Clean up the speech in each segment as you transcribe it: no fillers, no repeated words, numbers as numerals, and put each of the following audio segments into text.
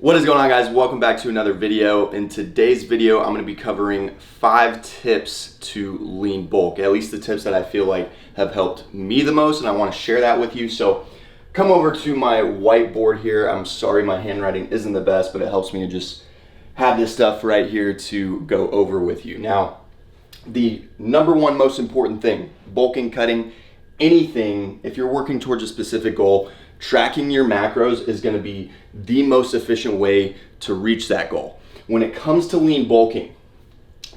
What is going on, guys? Welcome back to another video. In today's video, I'm going to be covering 5 tips to lean bulk, at least the tips that I feel like have helped me the most, and I want to share that with you. So come over to my whiteboard here. I'm sorry my handwriting isn't the best, but it helps me to just have this stuff right here to go over with you. Now, the number one most important thing, bulking, cutting, anything, if you're working towards a specific goal, tracking your macros is going to be the most efficient way to reach that goal. When it comes to lean bulking,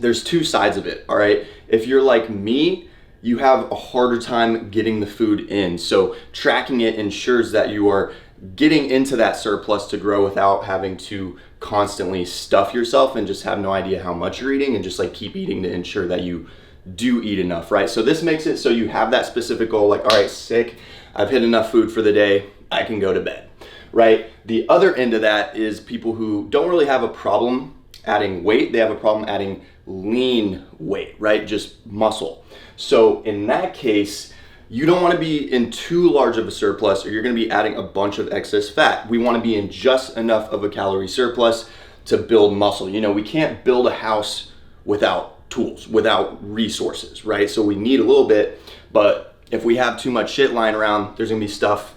there's 2 sides of it, all right? If you're like me, you have a harder time getting the food in. So tracking it ensures that you are getting into that surplus to grow without having to constantly stuff yourself and just have no idea how much you're eating and just like keep eating to ensure that you do eat enough, right? So this makes it so you have that specific goal, like, all right, sick, I've hit enough food for the day, I can go to bed, right? The other end of that is people who don't really have a problem adding weight, they have a problem adding lean weight, right? Just muscle. So in that case, you don't want to be in too large of a surplus or you're going to be adding a bunch of excess fat. We want to be in just enough of a calorie surplus to build muscle. You know, we can't build a house without tools, without resources, right? So we need a little bit, but if we have too much shit lying around, there's going to be stuff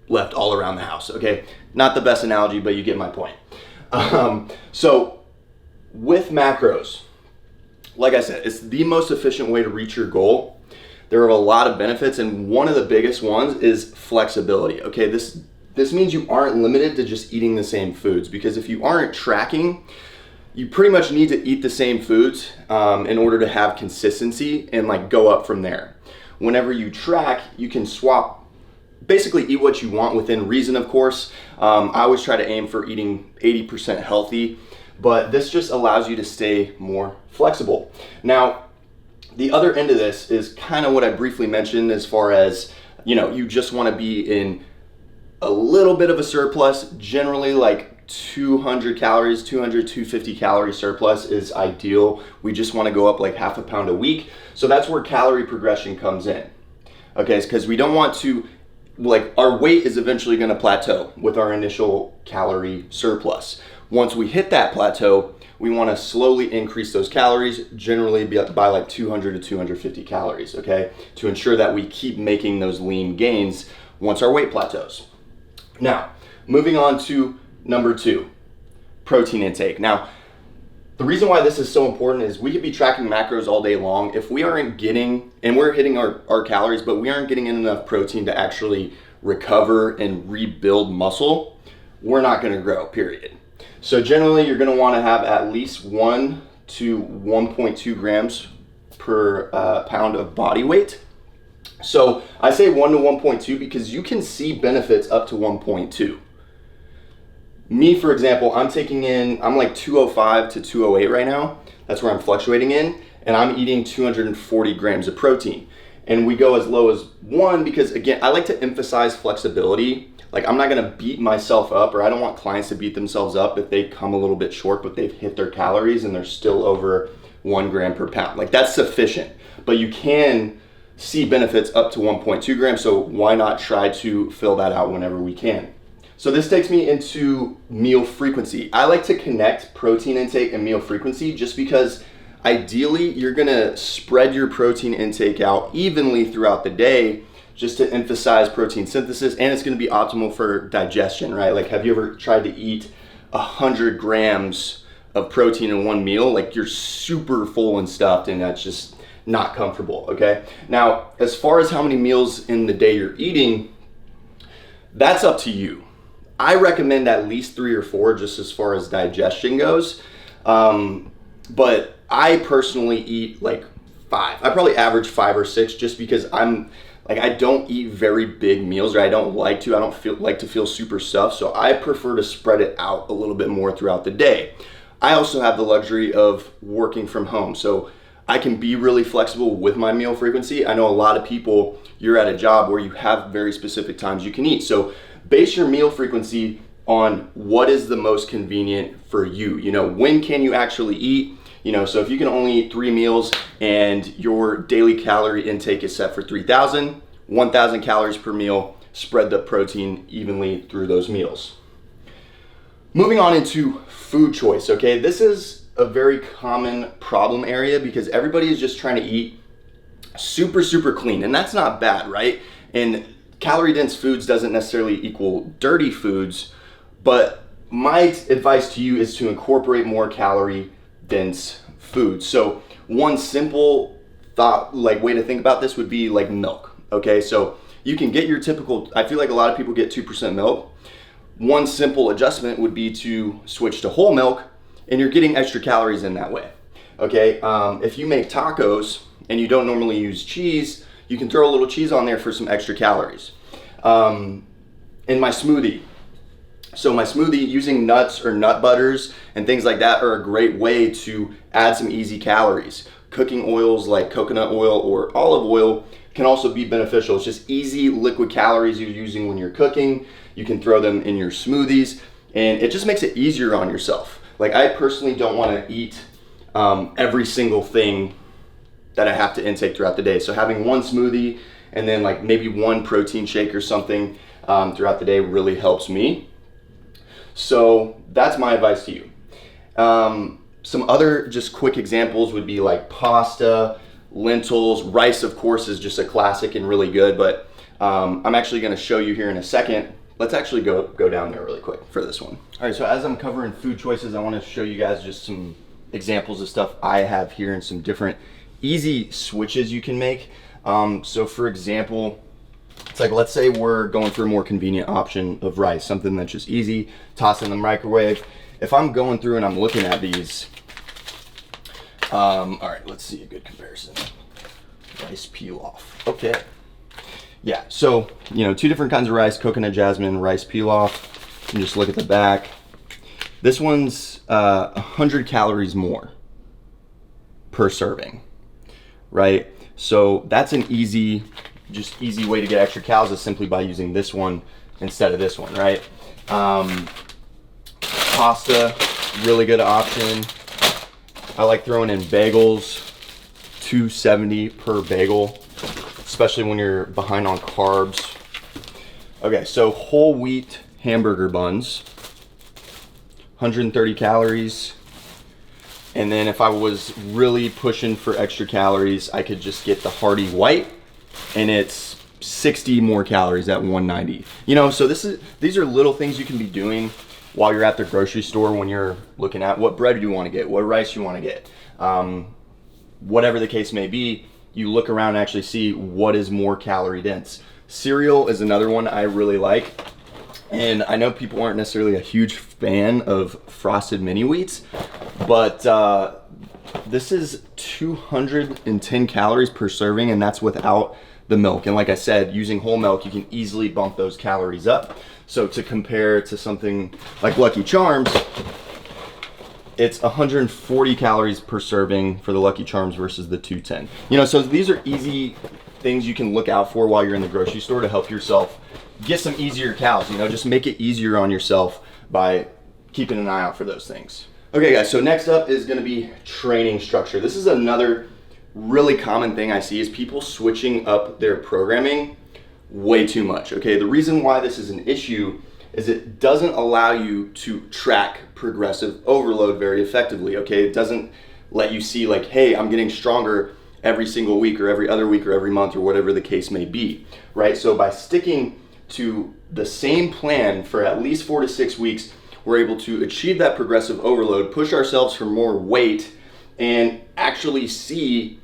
left all around the house, okay? Not the best analogy, but you get my point. So with macros, like I said, it's the most efficient way to reach your goal. There are a lot of benefits, and one of the biggest ones is flexibility, okay? This means you aren't limited to just eating the same foods, because if you aren't tracking, you pretty much need to eat the same foods in order to have consistency and like go up from there. Whenever you track, you can swap, basically eat what you want within reason, of course. I always try to aim for eating 80% healthy, but this just allows you to stay more flexible. Now, the other end of this is kind of what I briefly mentioned as far as, you know, you just want to be in a little bit of a surplus, generally like 200 calories, 250 calorie surplus is ideal. We just want to go up like half a pound a week. So that's where calorie progression comes in. Okay, because we don't want to, like, our weight is eventually going to plateau with our initial calorie surplus. Once we hit that plateau, we want to slowly increase those calories, generally by like 200 to 250 calories, okay, to ensure that we keep making those lean gains once our weight plateaus. Now, moving on to number 2, protein intake. Now, the reason why this is so important is we could be tracking macros all day long. If we aren't getting, and we're hitting our calories, but we aren't getting in enough protein to actually recover and rebuild muscle, we're not going to grow, period. So generally, you're going to want to have at least 1 to 1.2 grams per pound of body weight. So I say 1 to 1.2 because you can see benefits up to 1.2. Me, for example, I'm like 205 to 208 right now. That's where I'm fluctuating in, and I'm eating 240 grams of protein. And we go as low as 1 because, again, I like to emphasize flexibility. Like, I'm not gonna beat myself up, or I don't want clients to beat themselves up if they come a little bit short, but they've hit their calories and they're still over 1 gram per pound. Like, that's sufficient, but you can see benefits up to 1.2 grams, so why not try to fill that out whenever we can? So this takes me into meal frequency. I like to connect protein intake and meal frequency just because ideally you're gonna spread your protein intake out evenly throughout the day just to emphasize protein synthesis, and it's gonna be optimal for digestion, right? Like, have you ever tried to eat 100 grams of protein in one meal? Like, you're super full and stuffed, and that's just not comfortable, okay? Now, as far as how many meals in the day you're eating, that's up to you. I recommend at least 3 or 4 just as far as digestion goes. But I personally eat like 5. I probably average 5 or 6 just because I don't eat very big meals, or I don't like to feel super stuffed. So I prefer to spread it out a little bit more throughout the day. I also have the luxury of working from home, so I can be really flexible with my meal frequency. I know a lot of people, you're at a job where you have very specific times you can eat. So base your meal frequency on what is the most convenient for you. You know, when can you actually eat? You know, so if you can only eat 3 meals and your daily calorie intake is set for 3,000, 1,000 calories per meal, spread the protein evenly through those meals. Moving on into food choice, okay? This is a very common problem area because everybody is just trying to eat super, super clean, and that's not bad, right? And calorie dense foods doesn't necessarily equal dirty foods, but my advice to you is to incorporate more calorie dense foods. So one simple way to think about this would be like milk, okay? So you can get your typical, I feel like a lot of people get 2% milk. One simple adjustment would be to switch to whole milk, and you're getting extra calories in that way, okay? If you make tacos and you don't normally use cheese, you can throw a little cheese on there for some extra calories. In my smoothie, using nuts or nut butters and things like that are a great way to add some easy calories. Cooking oils like coconut oil or olive oil can also be beneficial. It's just easy liquid calories you're using when you're cooking. You can throw them in your smoothies, and it just makes it easier on yourself. Like, I personally don't want to eat every single thing that I have to intake throughout the day. So having one smoothie and then like maybe one protein shake or something throughout the day really helps me. So that's my advice to you. Some other just quick examples would be like pasta, lentils, rice of course is just a classic and really good, but I'm actually gonna show you here in a second. Let's actually go down there really quick for this one. All right, so as I'm covering food choices, I wanna show you guys just some examples of stuff I have here and some different easy switches you can make. So for example, it's like, let's say we're going for a more convenient option of rice, something that's just easy, toss in the microwave. If I'm going through and I'm looking at these, all right, let's see a good comparison. Rice pilaf, okay. Yeah, so, you know, two different kinds of rice, coconut jasmine, rice pilaf. You just look at the back. This one's 100 calories more per serving, right? So that's an easy way to get extra calories is simply by using this one instead of this one, right? Pasta, really good option. I like throwing in bagels, $2.70 per bagel, especially when you're behind on carbs. Okay, so whole wheat hamburger buns, 130 calories. And then if I was really pushing for extra calories, I could just get the hearty white, and it's 60 more calories at 190. You know, so these are little things you can be doing while you're at the grocery store when you're looking at what bread you want to get, what rice you want to get. Whatever the case may be, you look around and actually see what is more calorie dense. Cereal is another one I really like. And I know people aren't necessarily a huge fan of frosted mini wheats, but this is 210 calories per serving, and that's without the milk. And like I said, using whole milk, you can easily bump those calories up. So to compare to something like Lucky Charms, it's 140 calories per serving for the Lucky Charms versus the 210. You know, so these are easy things you can look out for while you're in the grocery store to help yourself get some easier calories. You know, just make it easier on yourself by keeping an eye out for those things. Okay guys, so next up is gonna be training structure. This is another really common thing I see is people switching up their programming way too much, okay? The reason why this is an issue is it doesn't allow you to track progressive overload very effectively, okay? It doesn't let you see like, hey, I'm getting stronger every single week or every other week or every month or whatever the case may be, right? So by sticking to the same plan for at least 4 to 6 weeks, we're able to achieve that progressive overload, push ourselves for more weight, and actually see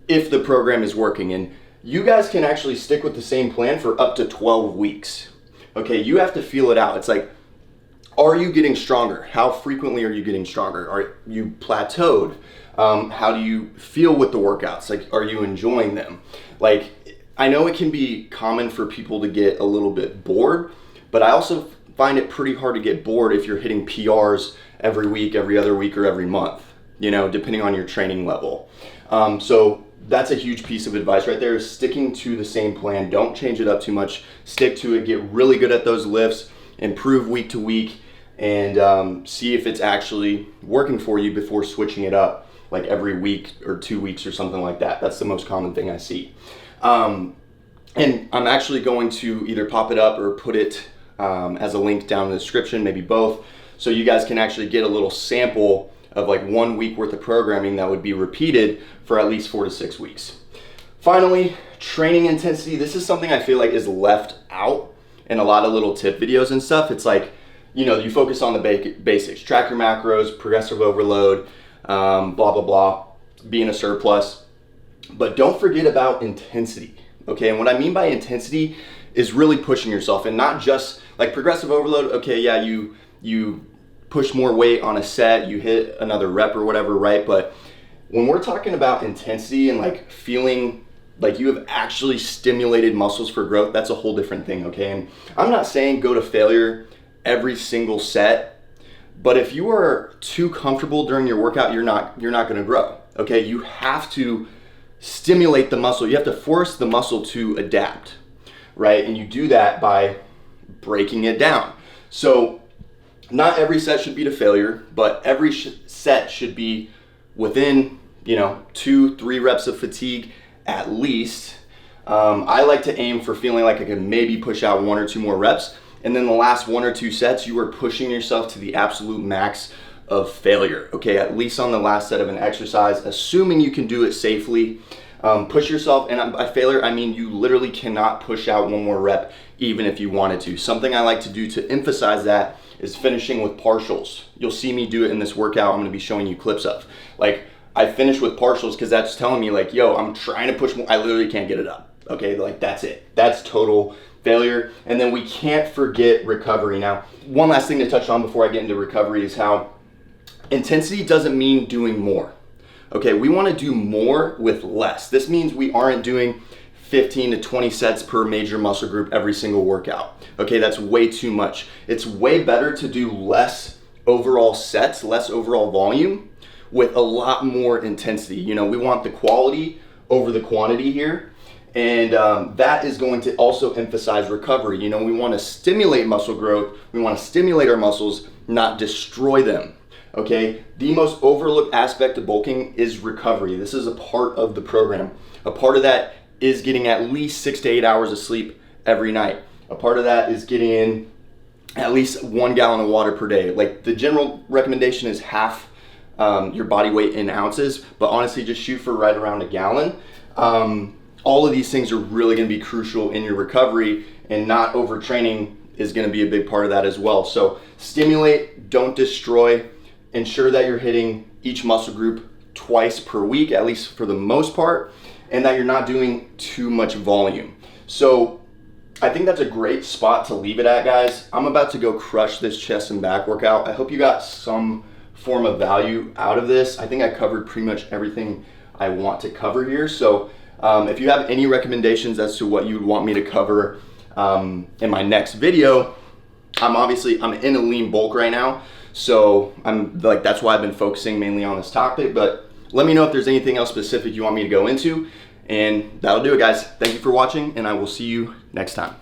if the program is working. And you guys can actually stick with the same plan for up to 12 weeks. Okay, you have to feel it out. It's like, are you getting stronger? How frequently are you getting stronger? Are you plateaued? How do you feel with the workouts? Like, are you enjoying them? Like, I know it can be common for people to get a little bit bored, but I also find it pretty hard to get bored if you're hitting PRs every week, every other week, or every month, you know, depending on your training level. So that's a huge piece of advice right there, is sticking to the same plan. Don't change it up too much. Stick to it, get really good at those lifts, improve week to week, and see if it's actually working for you before switching it up like every week or 2 weeks or something like that. That's the most common thing I see. And I'm actually going to either pop it up or put it as a link down in the description, maybe both, so you guys can actually get a little sample of like 1 week worth of programming that would be repeated for at least 4 to 6 weeks. Finally, training intensity. This is something I feel like is left out in a lot of little tip videos and stuff. It's like, you know, you focus on the basics, track your macros, progressive overload, blah, blah, blah, be in a surplus. But don't forget about intensity, okay? And what I mean by intensity is really pushing yourself, and not just like progressive overload. Okay, yeah, you push more weight on a set, you hit another rep or whatever, right? But when we're talking about intensity and like feeling like you have actually stimulated muscles for growth, that's a whole different thing, okay? And I'm not saying go to failure every single set, but if you are too comfortable during your workout, you're not gonna grow, okay? You have to stimulate the muscle. You have to force the muscle to adapt, right? And you do that by breaking it down. So not every set should be to failure, but every set should be within, you know, 2-3 reps of fatigue at least. I like to aim for feeling like I can maybe push out 1 or 2 more reps, and then the last 1 or 2 sets, you are pushing yourself to the absolute max of failure, okay? At least on the last set of an exercise, assuming you can do it safely. Push yourself, and by failure, I mean you literally cannot push out 1 more rep even if you wanted to. Something I like to do to emphasize that is finishing with partials. You'll see me do it in this workout I'm gonna be showing you clips of. Like, I finish with partials because that's telling me like, yo, I'm trying to push more, I literally can't get it up, okay? Like, that's it. That's total failure. And then we can't forget recovery. Now, one last thing to touch on before I get into recovery is how intensity doesn't mean doing more. Okay, we want to do more with less. This means we aren't doing 15 to 20 sets per major muscle group every single workout. Okay, that's way too much. It's way better to do less overall sets, less overall volume with a lot more intensity. You know, we want the quality over the quantity here. And that is going to also emphasize recovery. You know, we want to stimulate muscle growth. We want to stimulate our muscles, not destroy them. Okay, the most overlooked aspect of bulking is recovery. This is a part of the program. A part of that is getting at least 6 to 8 hours of sleep every night. A part of that is getting in at least 1 gallon of water per day. Like, the general recommendation is half your body weight in ounces, but honestly, just shoot for right around 1 gallon. All of these things are really going to be crucial in your recovery, and not overtraining is going to be a big part of that as well. So stimulate, don't destroy. Ensure that you're hitting each muscle group twice per week, at least for the most part, and that you're not doing too much volume. So I think that's a great spot to leave it at, guys. I'm about to go crush this chest and back workout. I hope you got some form of value out of this. I think I covered pretty much everything I want to cover here. So if you have any recommendations as to what you'd want me to cover in my next video, I'm in a lean bulk right now. So that's why I've been focusing mainly on this topic, but let me know if there's anything else specific you want me to go into, and that'll do it, guys. Thank you for watching, and I will see you next time.